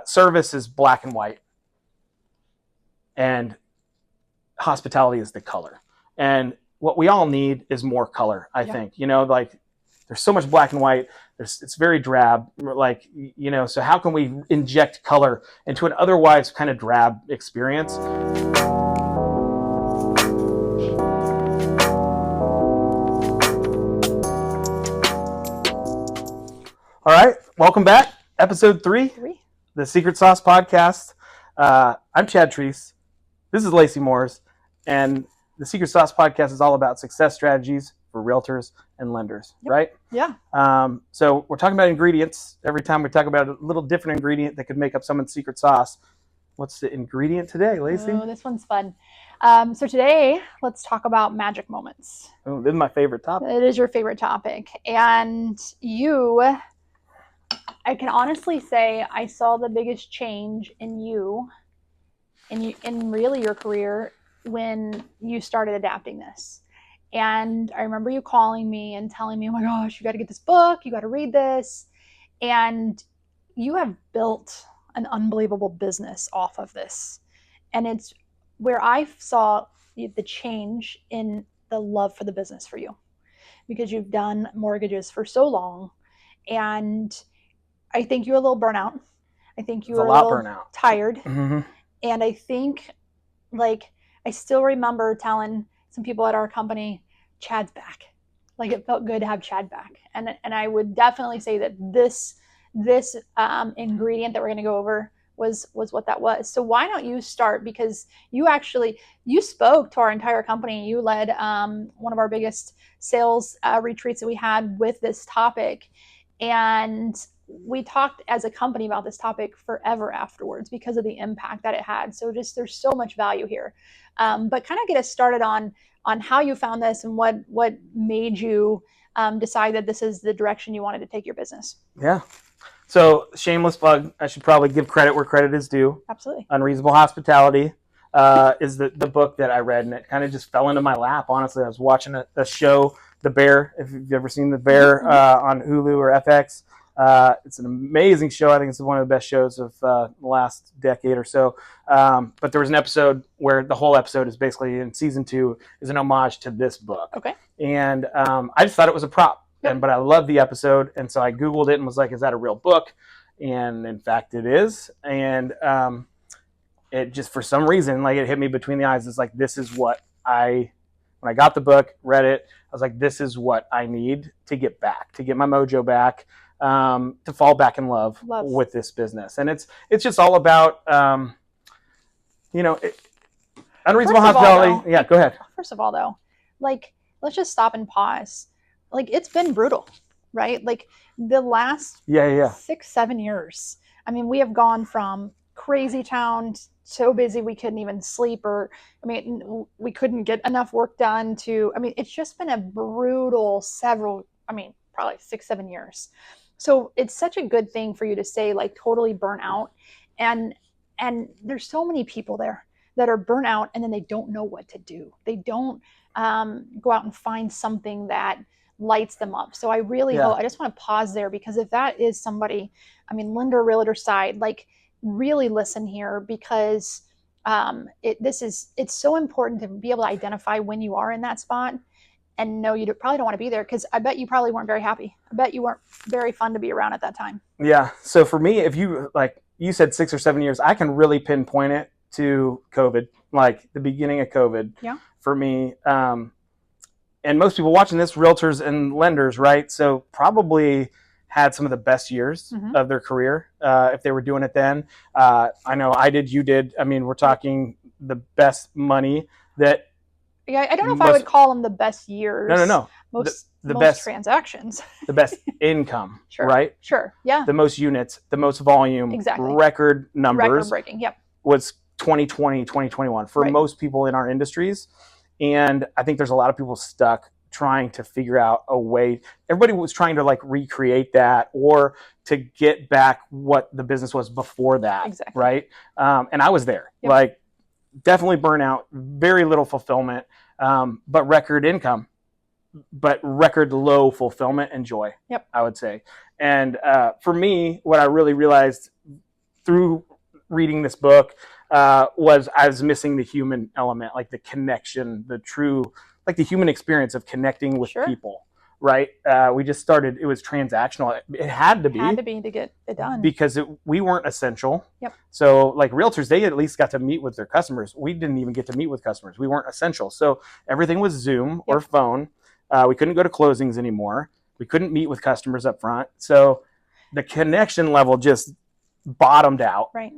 Service is black and white, and hospitality is the color. And what we all need is more color, I think. Like there's so much black and white. It's very drab. Like, so how can we inject color into an otherwise kind of drab experience? All right, welcome back. Episode 3, the Secret Sauce Podcast. I'm Chad Treese. This is Lacey Moores. And the Secret Sauce Podcast is all about success strategies for realtors and lenders, right? Yeah. So we're talking about ingredients. Every time we talk about a little different ingredient that could make up someone's secret sauce. What's the ingredient today, Lacey? Oh, this one's fun. So today, let's talk about magic moments. Oh, this is my favorite topic. It is your favorite topic. And I can honestly say I saw the biggest change in you, in really your career, when you started adapting this. And I remember you calling me and telling me, oh my gosh, you got to get this book, you got to read this. And you have built an unbelievable business off of this. And it's where I saw the change in the love for the business for you, because you've done mortgages for so long. And I think you're a little burnout. I think you were a little tired. Mm-hmm. And I think, I still remember telling some people at our company, Chad's back. Like, it felt good to have Chad back. And I would definitely say that this ingredient that we're going to go over was what that was. So why don't you start? Because you spoke to our entire company. You led one of our biggest sales retreats that we had with this topic. And we talked as a company about this topic forever afterwards because of the impact that it had. So there's so much value here. But kind of get us started on how you found this and what made you decide that this is the direction you wanted to take your business. Yeah. So shameless plug, I should probably give credit where credit is due. Absolutely. Unreasonable Hospitality is the book that I read, and it kind of just fell into my lap. Honestly, I was watching a show, The Bear, if you've ever seen The Bear on Hulu or FX. It's an amazing show. I think it's one of the best shows of the last decade or so. But there was an episode where the whole episode is basically, in season 2, is an homage to this book. Okay. And I just thought it was a prop. Yep. But I loved the episode. And so I Googled it and was like, is that a real book? And in fact, it is. And it just, for some reason, it hit me between the eyes. It's like, this is what when I got the book, read it, I was like, this is what I need to get my mojo back. To fall back in love with this business. And it's just all about, unreasonable hospitality. Yeah, go ahead. First of all, though, let's just stop and pause. It's been brutal, right? The last 6-7 years. I mean, we have gone from crazy town, so busy we couldn't even sleep, we couldn't get enough work done it's just been a brutal probably 6-7 years. So it's such a good thing for you to say, totally burn out. And there's so many people there that are burnt out and then they don't know what to do. They don't go out and find something that lights them up. So I really hope, I just want to pause there, because if that is somebody, lender, realtor side, really listen here, because it's so important to be able to identify when you are in that spot. And no, you probably don't want to be there, because I bet you probably weren't very happy. I bet you weren't very fun to be around at that time. Yeah. So for me, if you, you said 6 or 7 years, I can really pinpoint it to COVID, the beginning of COVID. Yeah. For me. And most people watching this, realtors and lenders, right? So probably had some of the best years of their career if they were doing it then. I know I did, you did. We're talking the best money that. Yeah, I don't know if I would call them the best years. No. Most best transactions. The best income, sure. Right? Sure, yeah. The most units, the most volume, exactly. Record numbers. Record-breaking, yep. Was 2020, 2021 for most people in our industries. And I think there's a lot of people stuck trying to figure out a way. Everybody was trying to recreate that, or to get back what the business was before that. Exactly. Right? And I was there. Yep. Definitely burnout, very little fulfillment, but record income, but record low fulfillment and joy. Yep. I would say. And for me, what I really realized through reading this book was I was missing the human element, like the connection, the true, like the human experience of connecting with people. Right. We just started. It was transactional. It had to be to get it done because we weren't essential. Yep. So like realtors, they at least got to meet with their customers. We didn't even get to meet with customers. We weren't essential. So everything was Zoom or phone. We couldn't go to closings anymore. We couldn't meet with customers up front. So the connection level just bottomed out. Right.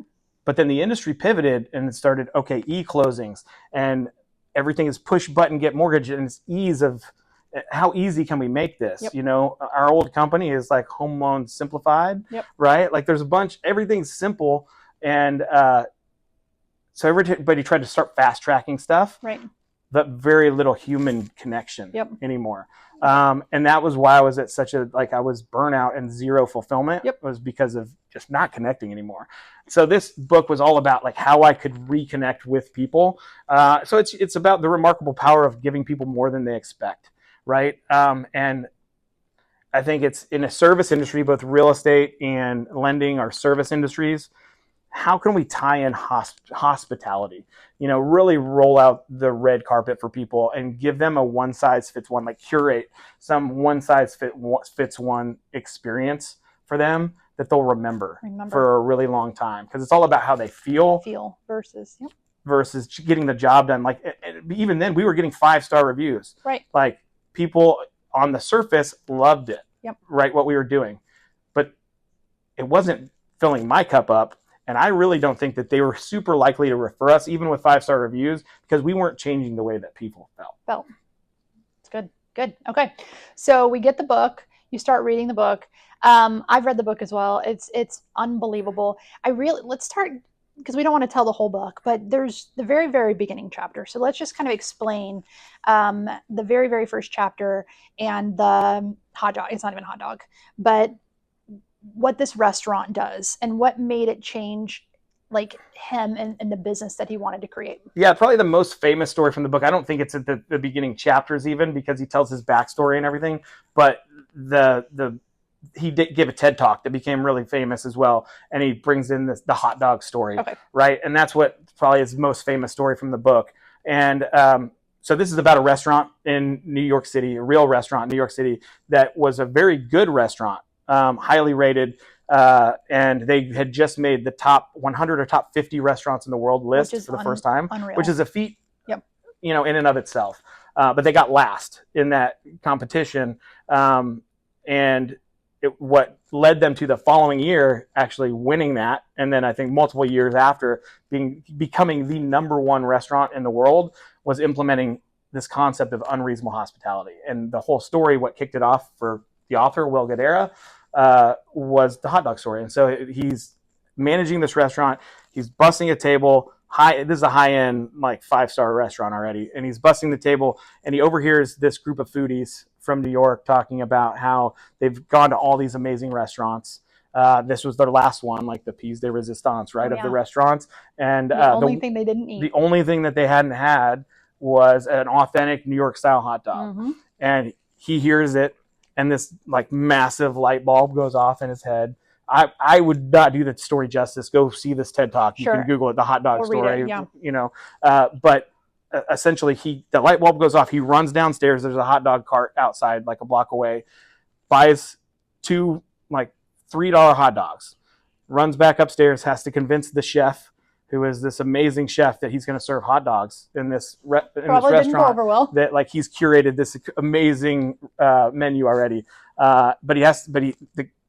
But then the industry pivoted and it started, okay, e-closings, and everything is push button, get mortgage, and it's ease of how easy can we make this? Yep. You know, our old company is like Home Loan Simplified, right? Like there's a bunch, everything's simple. And so everybody tried to start fast tracking stuff, right? But very little human connection anymore. And that was why I was at such a, like I was burnout and zero fulfillment. It was because of just not connecting anymore. So this book was all about like how I could reconnect with people. So it's about the remarkable power of giving people more than they expect. Right. And I think it's in a service industry, both real estate and lending are service industries. How can we tie in hospitality, you know, really roll out the red carpet for people and give them a one size fits one, like curate some one size fits one experience for them that they'll remember for a really long time. Because it's all about how they feel versus getting the job done. Like even then we were getting 5-star reviews, right? Like people on the surface loved it, right? What we were doing, but it wasn't filling my cup up. And I really don't think that they were super likely to refer us, even with 5-star reviews, because we weren't changing the way that people felt. It's good. Okay. So we get the book. You start reading the book. I've read the book as well. It's unbelievable. Let's start, because we don't want to tell the whole book, but there's the very, very beginning chapter. So let's just kind of explain the very, very first chapter and the hot dog. It's not even a hot dog, but what this restaurant does and what made it change like him and the business that he wanted to create. Yeah, probably the most famous story from the book. I don't think it's at the beginning chapters even, because he tells his backstory and everything, but he did give a TED Talk that became really famous as well. And he brings in the hot dog story, right? And that's what probably is the most famous story from the book. And so this is about a restaurant in New York City, a real restaurant in New York City that was a very good restaurant. Highly rated, and they had just made the top 100 or top 50 restaurants in the world list for the first time, which is a feat, you know, in and of itself. But they got last in that competition, and what led them to the following year actually winning that, and then I think multiple years after becoming the #1 restaurant in the world, was implementing this concept of unreasonable hospitality. And the whole story, what kicked it off for the author, Will Guidara, was the hot dog story. And so he's managing this restaurant. He's busting a table. This is a high-end, like 5-star restaurant already. And he's busting the table, and he overhears this group of foodies from New York talking about how they've gone to all these amazing restaurants. This was their last one, like the piece de resistance, right, of the restaurants. And the only thing they didn't eat. The only thing that they hadn't had was an authentic New York-style hot dog. And he hears it, and this like massive light bulb goes off in his head. I would not do the story justice. Go see this TED Talk. You can Google it, the hot dog story. You know, but essentially, the light bulb goes off. He runs downstairs. There's a hot dog cart outside, like a block away. Buys 2 like $3 hot dogs. Runs back upstairs. Has to convince the chef, who is this amazing chef, that he's going to serve hot dogs in this restaurant. Didn't go over well. That like he's curated this amazing menu already. But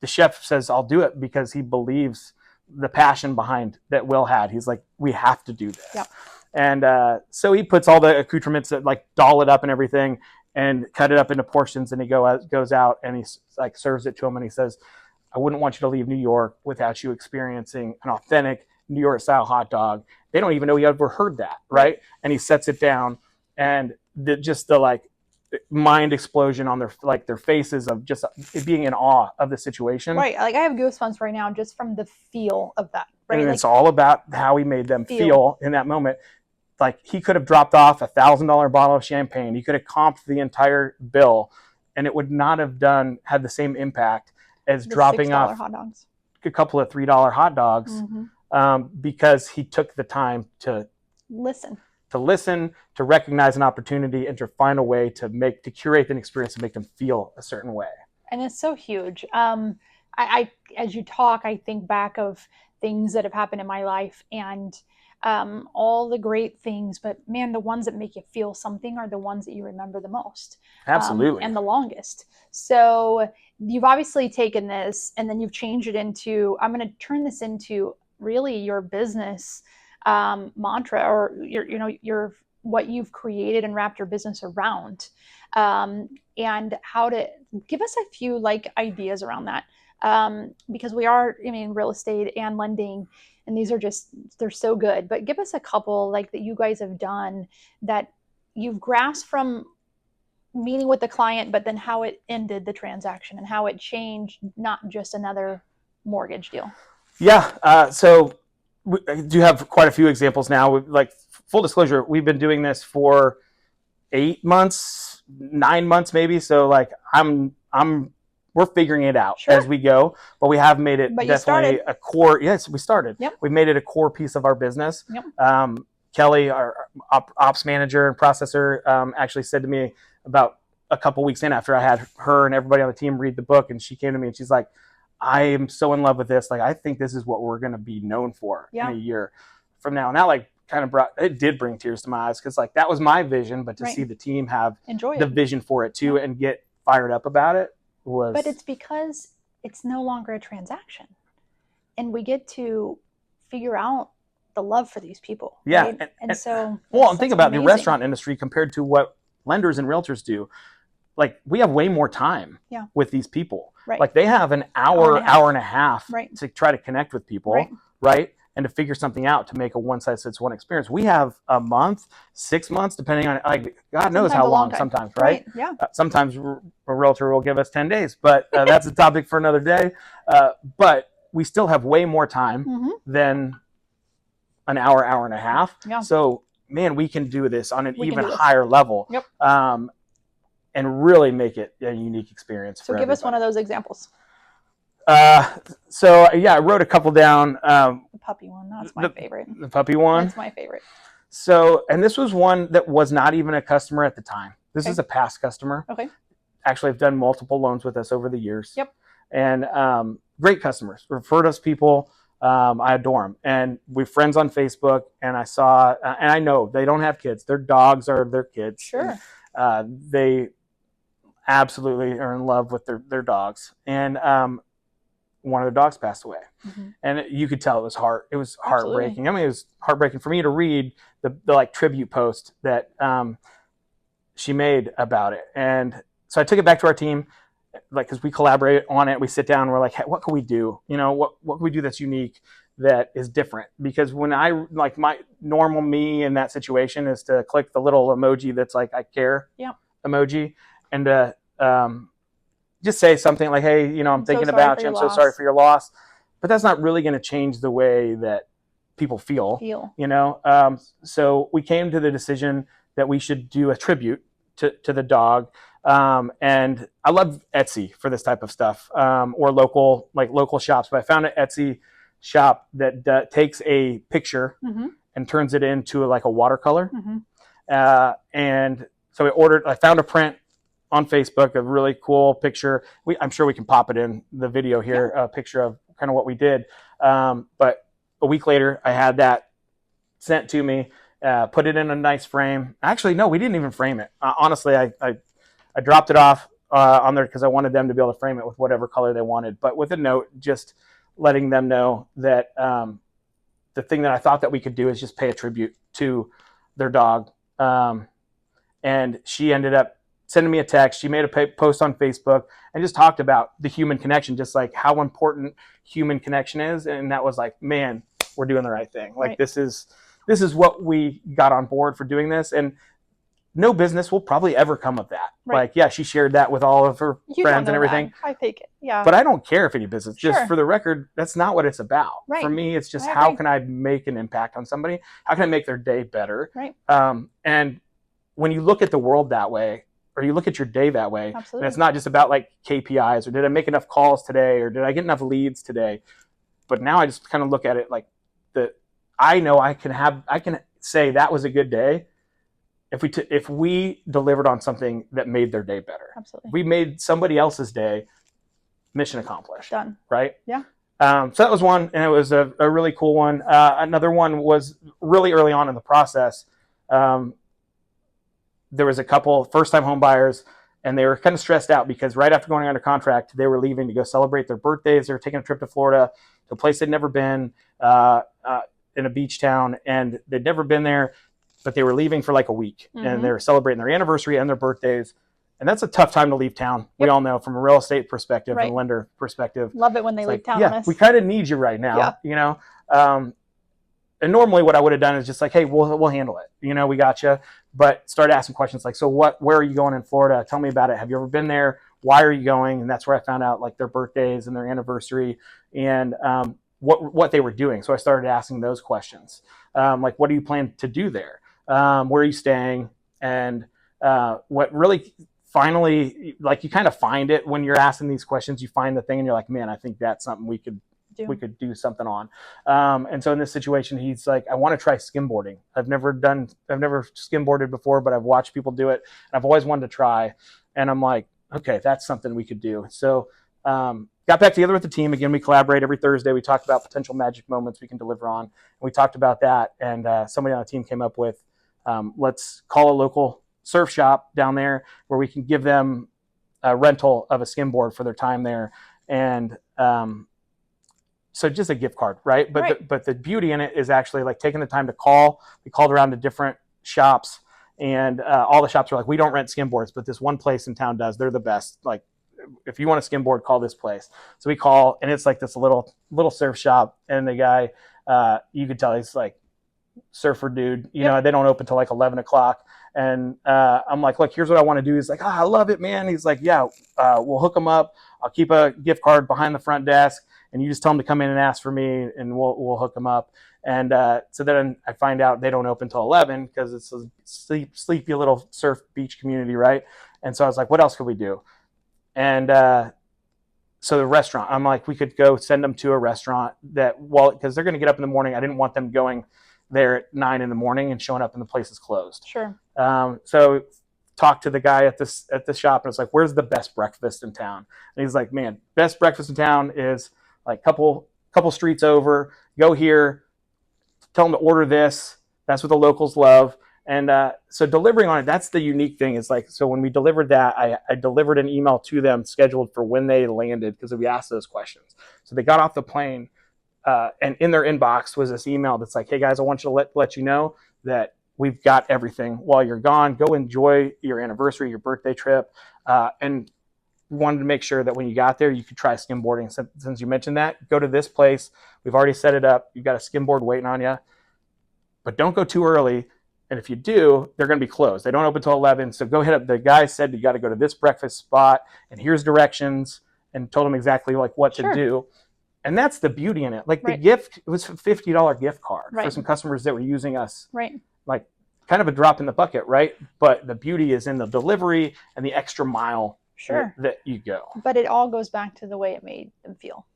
the chef says, "I'll do it," because he believes the passion behind that Will had. He's like, "We have to do this." And so he puts all the accoutrements that like doll it up and everything, and cut it up into portions. And he goes out and he like serves it to him, and he says, "I wouldn't want you to leave New York without you experiencing an authentic New York style hot dog." They don't even know he ever heard that, right? And he sets it down, and just the like mind explosion on their faces of just being in awe of the situation. Right. Like I have goosebumps right now just from the feel of that. Right. And it's all about how he made them feel in that moment. Like he could have dropped off $1,000 bottle of champagne. He could have comped the entire bill, and it would not have had the same impact as dropping off hot dogs. a couple of $3 hot dogs because he took the time to listen, to recognize an opportunity, and to find a way to curate an experience and make them feel a certain way. And it's so huge. I as you talk, I think back of things that have happened in my life, and all the great things, but man, the ones that make you feel something are the ones that you remember the most. Absolutely. And the longest. So you've obviously taken this and then you've changed it into, I'm going to turn this into really your business mantra, or your what you've created and wrapped your business around, and how to give us a few ideas around that, because we are, real estate and lending, and these are they're so good, but give us a couple that you guys have done that you've grasped from meeting with the client, but then how it ended the transaction and how it changed, not just another mortgage deal. Yeah. So we do have quite a few examples now. Full disclosure, we've been doing this for 8 months, 9 months, maybe. So we're figuring it out as we go, but we have made it definitely a core. Yes, we started. Yep. We made it a core piece of our business. Yep. Kelly, our ops manager and processor, actually said to me about a couple weeks in, after I had her and everybody on the team read the book, and she came to me and she's like, I am so in love with this. I think this is what we're going to be known for in a year from now. And that kind of did bring tears to my eyes, because that was my vision, but to see the team have the vision for it too and get fired up about it was. But it's because it's no longer a transaction, and we get to figure out the love for these people. Yeah. Right? And so. Well, and think about the restaurant industry compared to what lenders and realtors do. We have way more time with these people. Right. They have an hour and a half to try to connect with people, right? And to figure something out to make a one-size-fits-one experience. We have a month, 6 months, depending on, God knows how long sometimes, right? Yeah. Sometimes a realtor will give us 10 days, but that's a topic for another day. But we still have way more time than an hour and a half. Yeah. So, man, we can do this on an even higher level. Yep. And really make it a unique experience. So give us one of those examples. So I wrote a couple down. The puppy one, that's my favorite. The puppy one? That's my favorite. So, and this was one that was not even a customer at the time. This is a past customer. Okay. Actually, I've done multiple loans with us over the years. Yep. And great customers, referred us people. I adore them. And we're friends on Facebook, and I saw, and I know they don't have kids. Their dogs are their kids. Sure. And, they absolutely are in love with their dogs. And one of their dogs passed away. And you could tell it was heartbreaking. It was heartbreaking for me to read the tribute post that she made about it. And so I took it back to our team, because we collaborate on it. We sit down and we're like, hey, what can we do? What can we do that's unique, that is different? Because when my normal me in that situation is to click the little emoji that's I care emoji, and just say something like, hey, I'm thinking about you. I'm so sorry for your loss. But that's not really going to change the way that people feel. So we came to the decision that we should do a tribute to the dog. And I love Etsy for this type of stuff, or local shops. But I found an Etsy shop that takes a picture and turns it into a watercolor. And so I found a print on Facebook, a really cool picture. I'm sure we can pop it in the video here, a picture of kind of what we did. But a week later, I had that sent to me, put it in a nice frame. Actually, no, we didn't even frame it. Honestly, I dropped it off on there because I wanted them to be able to frame it with whatever color they wanted, but with a note just letting them know that the thing that I thought that we could do is just pay a tribute to their dog. And she ended up sending me a text. She made a post on Facebook and just talked about the human connection, just how important human connection is. And that was man, we're doing the right thing. This is what we got on board for doing this. And no business will probably ever come of that. Right. She shared that with all of her friends and everything. That. I take it. Yeah. But I don't care if any business, just for the record, that's not what it's about. Right. For me, it's just how can I make an impact on somebody? How can I make their day better? Right. And when you look at the world that way, or you look at your day that way, and it's not just about KPIs, or did I make enough calls today, or did I get enough leads today? but now I just kind of look at it like that. I know I can say that was a good day if we delivered on something that made their day better. Absolutely. We made somebody else's day, mission accomplished. Done. Right? Yeah. So that was one, and it was a really cool one. Another one was really early on in the process. There was a couple first-time home buyers, and they were kind of stressed out because right after going under contract, they were leaving to go celebrate their birthdays. They were taking a trip to Florida, to a place they'd never been, in a beach town, and they'd never been there, but they were leaving for like a week, and they were celebrating their anniversary and their birthdays. And that's a tough time to leave town. Yep. We all know from a real estate perspective and lender perspective. Love it when they leave town. Yeah, we kind of need you right now, you know? And normally what I would have done is just like, hey, we'll handle it. You know, we got you. But start asking questions like, so where are you going in Florida? Tell me about it. Have you ever been there? Why are you going? And that's where I found out like their birthdays and their anniversary and what they were doing. So I started asking those questions. Like, what do you plan to do there? Where are you staying? And what really finally, like you kind of find it when you're asking these questions, you find the thing and you're like, man, I think that's something we could do something on. And so in this situation, he's like, I want to try skimboarding. I've never skimboarded before, but I've watched people do it. And I've always wanted to try. And I'm like, okay, that's something we could do. So got back together with the team. Again, we collaborate every Thursday. We talked about potential magic moments we can deliver on. And we talked about that. And somebody on the team came up with, let's call a local surf shop down there where we can give them a rental of a skimboard for their time there. And so just a gift card, right? But the beauty in it is actually like taking the time to call. We called around to different shops, and all the shops were like, we don't rent skimboards, but this one place in town does. They're the best. Like, if you want a skimboard, call this place. So we call, and it's like this little surf shop, and the guy, you could tell he's like surfer dude. You know, they don't open till like 11 o'clock. And I'm like, look, here's what I want to do. He's like, I love it, man. He's like, yeah, we'll hook them up. I'll keep a gift card behind the front desk, and you just tell them to come in and ask for me, and we'll hook them up. And so then I find out they don't open till 11 because it's a sleepy little surf beach community, right? And so I was like, what else could we do? And so the restaurant, I'm like, we could go send them to a restaurant because they're going to get up in the morning. I didn't want them going there at 9 in the morning and showing up and the place is closed. Sure. So talked to the guy at the shop, and it's like, where's the best breakfast in town? And he's like, man, best breakfast in town is like couple streets over. Go here, tell them to order this. That's what the locals love. And so delivering on it, that's the unique thing. Is like, so when we delivered that, I delivered an email to them scheduled for when they landed because we asked those questions. So they got off the plane, and in their inbox was this email that's like, hey guys, I want you to let you know that we've got everything while you're gone. Go enjoy your anniversary, your birthday trip. And wanted to make sure that when you got there, you could try skimboarding. Since you mentioned that, go to this place. We've already set it up. You've got a skimboard waiting on you. But don't go too early. And if you do, they're going to be closed. They don't open until 11. So go hit up. The guy said you got to go to this breakfast spot, and here's directions, and told him exactly like what to do. And that's the beauty in it. Like the gift, it was a $50 gift card for some customers that were using us. Right. Like kind of a drop in the bucket, right? But the beauty is in the delivery and the extra mile that you go. But it all goes back to the way it made them feel.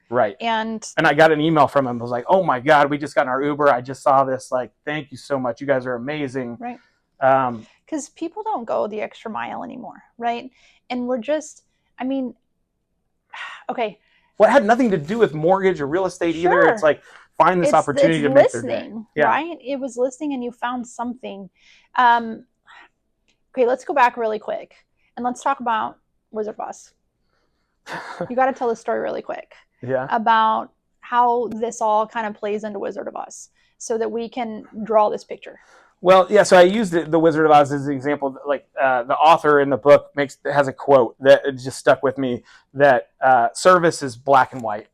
Right. And I got an email from him. I was like, oh my God, we just got in our Uber. I just saw this. Like, thank you so much. You guys are amazing. Right. Because people don't go the extra mile anymore. Right. And we're just, I mean, okay. Well, it had nothing to do with mortgage or real estate either. It's like, find this opportunity to make their day. Right? It was listening, and you found something. Okay, let's go back really quick, and let's talk about Wizard Boss. You got to tell the story really quick. Yeah. About how this all kind of plays into Wizard of Oz, so that we can draw this picture. Well, yeah. So I used the Wizard of Oz as an example. Like the author in the book has a quote that just stuck with me. That service is black and white,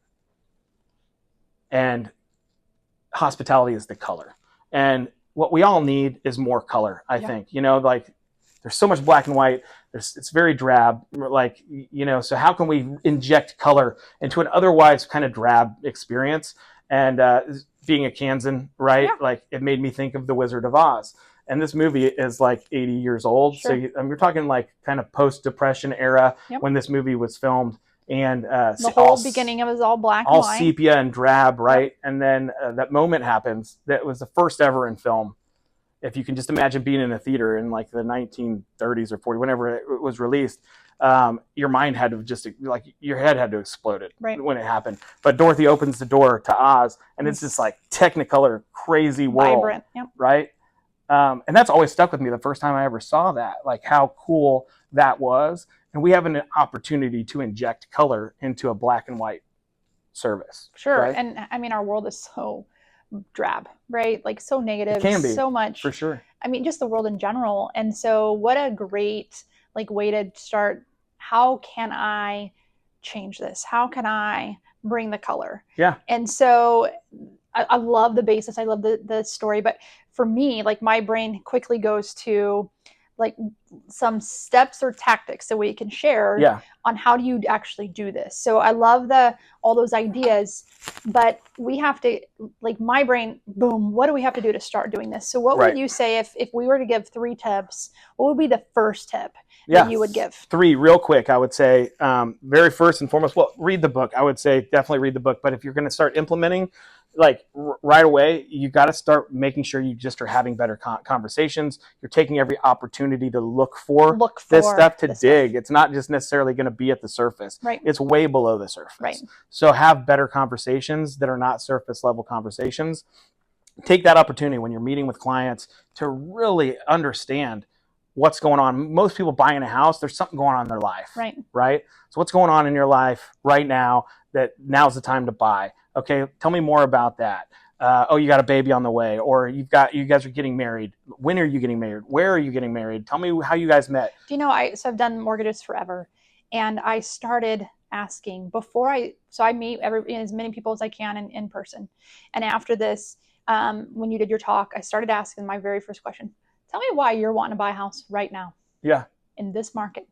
and hospitality is the color. And what we all need is more color. I think, you know, like there's so much black and white. It's very drab. Like, you know, so how can we inject color into an otherwise kind of drab experience? And being a Kansan, right? Yeah. Like it made me think of The Wizard of Oz. And this movie is like 80 years old. Sure. So you're talking like kind of post-Depression era when this movie was filmed. And the whole beginning of it was all black and all white. sepia and drab, right? And then that moment happens that was the first ever in film. If you can just imagine being in a theater in like the 1930s or 40s, whenever it was released, your mind had to just, like, your head had to explode when it happened. But Dorothy opens the door to Oz, and it's this like Technicolor crazy world, vibrant, right? And that's always stuck with me the first time I ever saw that, like how cool that was. And we have an opportunity to inject color into a black and white service. Sure. Right? And I mean, our world is so drab, right? Like so negative, it can be, so much. For sure. I mean, just the world in general. And so what a great like way to start. How can I change this? How can I bring the color? Yeah. And so I love the basis. I love the story. But for me, like my brain quickly goes to like some steps or tactics that we can share on how do you actually do this. So I love all those ideas, but we have to, like my brain, boom, what do we have to do to start doing this? So what would you say if we were to give 3 tips, what would be the first tip that you would give? 3 real quick, I would say, very first and foremost, well, read the book. I would say definitely read the book. But if you're going to start implementing, like right away, you got to start making sure you just are having better conversations. You're taking every opportunity to look for this stuff, to dig. It's not just necessarily going to be at the surface. Right. It's way below the surface. Right. So have better conversations that are not surface level conversations. Take that opportunity when you're meeting with clients to really understand what's going on. Most people buying a house, there's something going on in their life. Right. So what's going on in your life right now that now's the time to buy? Okay, tell me more about that. Oh, you got a baby on the way, or you guys are getting married. When are you getting married? Where are you getting married? Tell me how you guys met. Do you know, I've done mortgages forever, and I started asking so I meet as many people as I can in person. And after this, when you did your talk, I started asking my very first question. Tell me why you're wanting to buy a house right now. Yeah. In this market.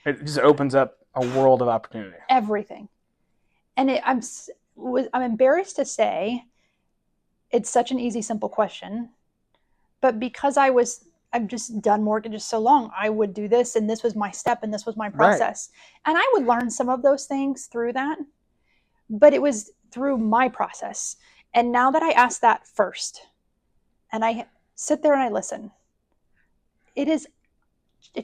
It just opens up a world of opportunity. Everything. And I'm embarrassed to say it's such an easy, simple question, but because I've just done mortgages so long, I would do this, and this was my step, and this was my process. Right. And I would learn some of those things through that, but it was through my process. And now that I ask that first, and I sit there and I listen, it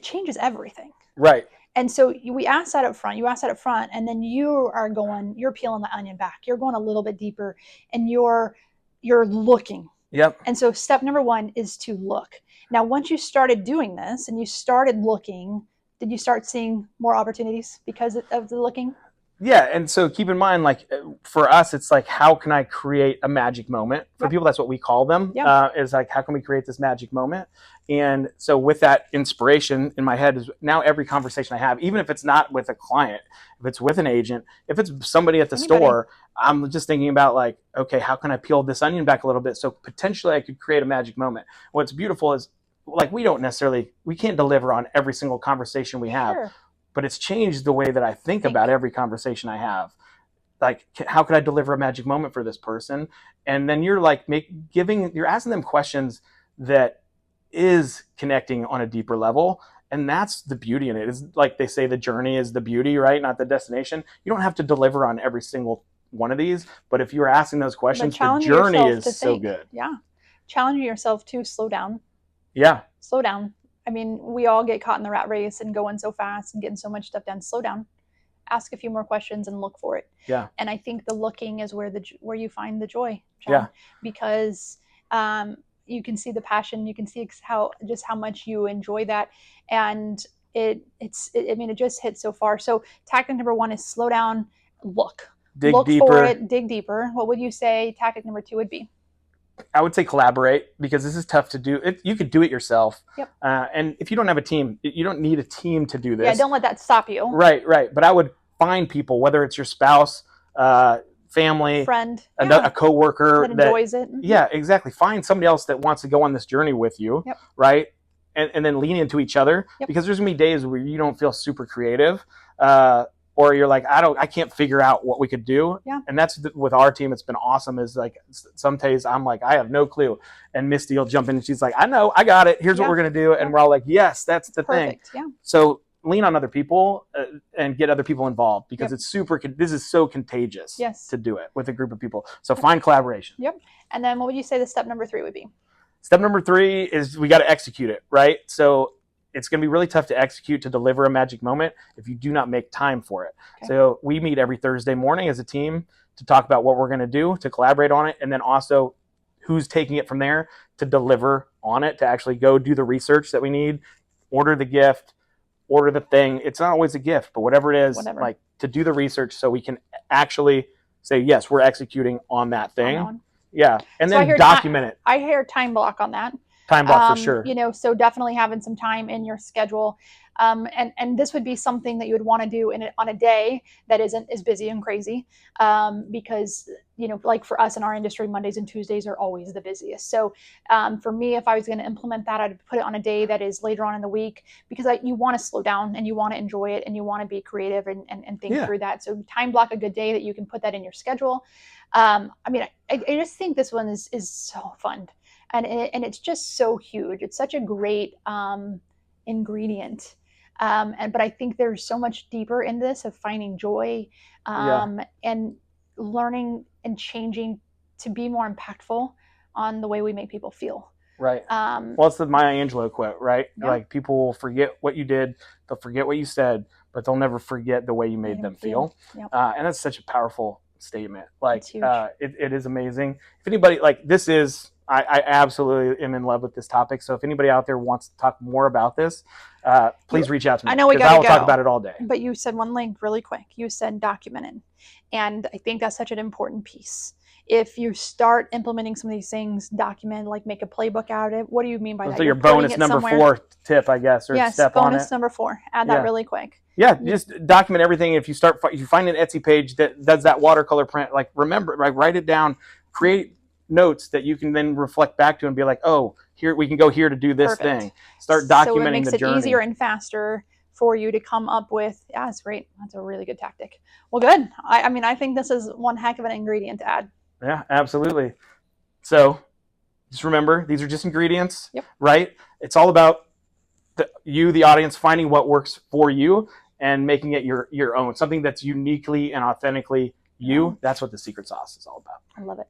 changes everything. Right. And so we ask that up front, and then you're peeling the onion back. You're going a little bit deeper, and you're looking. Yep. And so step number 1 is to look. Now, once you started doing this and you started looking, did you start seeing more opportunities because of the looking? Yeah. And so keep in mind, like for us, it's like, how can I create a magic moment? For people, that's what we call them. Is like, how can we create this magic moment? And so with that inspiration in my head is now every conversation I have, even if it's not with a client, if it's with an agent, if it's somebody at the store, I'm just thinking about like, okay, how can I peel this onion back a little bit? So potentially I could create a magic moment. What's beautiful is like, we can't deliver on every single conversation we have, but it's changed the way that I think about every conversation I have. Like, how could I deliver a magic moment for this person? And then you're like you're asking them questions that is connecting on a deeper level. And that's the beauty in it. Is like they say, the journey is the beauty, right? Not the destination. You don't have to deliver on every single one of these, but if you're asking those questions, the journey is so good. Yeah. Challenging yourself to slow down. Yeah. Slow down. I mean, we all get caught in the rat race and going so fast and getting so much stuff done. Slow down. Ask a few more questions and look for it. Yeah. And I think the looking is where you find the joy, Chad, yeah. Because you can see the passion, you can see how much you enjoy that, and it just hits so far. So tactic number 1 is slow down, look deeper for it, dig deeper. What would you say tactic number 2 would be? I would say collaborate, because this is tough to do. You could do it yourself. Yep. And if you don't have a team, you don't need a team to do this. Yeah, don't let that stop you. Right. But I would find people, whether it's your spouse, family, friend, a coworker that enjoys it. Mm-hmm. Yeah, exactly. Find somebody else that wants to go on this journey with you. Yep. Right. And then lean into each other, because there's gonna be days where you don't feel super creative. Or you're like, I can't figure out what we could do. Yeah. And that's with our team. It's been awesome. Is like, some days I'm like, I have no clue. And Misty will jump in and she's like, I know, I got it. Here's what we're going to do. And we're all like, yes, that's the Perfect. thing. Yeah. So lean on other people and get other people involved, because this is so contagious to do it with a group of people. So find collaboration. Yep. And then what would you say the step number 3 would be? Step number 3 is we got to execute it, right? So it's going to be really tough to execute, to deliver a magic moment if you do not make time for it. Okay. So we meet every Thursday morning as a team to talk about what we're going to do, to collaborate on it, and then also who's taking it from there to deliver on it, to actually go do the research that we need, order the gift, order the thing. It's not always a gift, but whatever it is, like to do the research so we can actually say, yes, we're executing on that thing. Yeah. And so then document it. I hear time block on that. Time block for sure. You know, so definitely having some time in your schedule. And this would be something that you would want to do on a day that isn't as busy and crazy, because, you know, like for us in our industry, Mondays and Tuesdays are always the busiest. So for me, if I was going to implement that, I'd put it on a day that is later on in the week, because you want to slow down and you want to enjoy it and you want to be creative and think through that. So time block a good day that you can put that in your schedule. I mean, I just think this one is so fun. And it's just so huge. It's such a great ingredient. But I think there's so much deeper in this of finding joy and learning and changing to be more impactful on the way we make people feel. Right. Well, it's the Maya Angelou quote, right? Yeah. Like, people will forget what you did, they'll forget what you said, but they'll never forget the way you made them feel. Yep. And that's such a powerful statement. Like, it is amazing. If anybody, like, this is, I absolutely am in love with this topic. So if anybody out there wants to talk more about this, please reach out to me. I know we got to go. I will talk about it all day. But you said one link really quick. You said documenting. And I think that's such an important piece. If you start implementing some of these things, document, like make a playbook out of it. What do you mean by that? So your bonus number 4 tip, I guess, or step on it. Bonus number 4. Add that really quick. Yeah, just document everything. If you find an Etsy page that does that watercolor print, like, remember, like, write it down, create notes that you can then reflect back to and be like, oh, here we can go here to do this thing. Start documenting the journey. So it makes it easier and faster for you to come up with. Yeah, that's great. That's a really good tactic. Well, good. I mean, I think this is one heck of an ingredient to add. Yeah, absolutely. So just remember, these are just ingredients, right? It's all about the audience, finding what works for you and making it your own, something that's uniquely and authentically you. That's what the secret sauce is all about. I love it.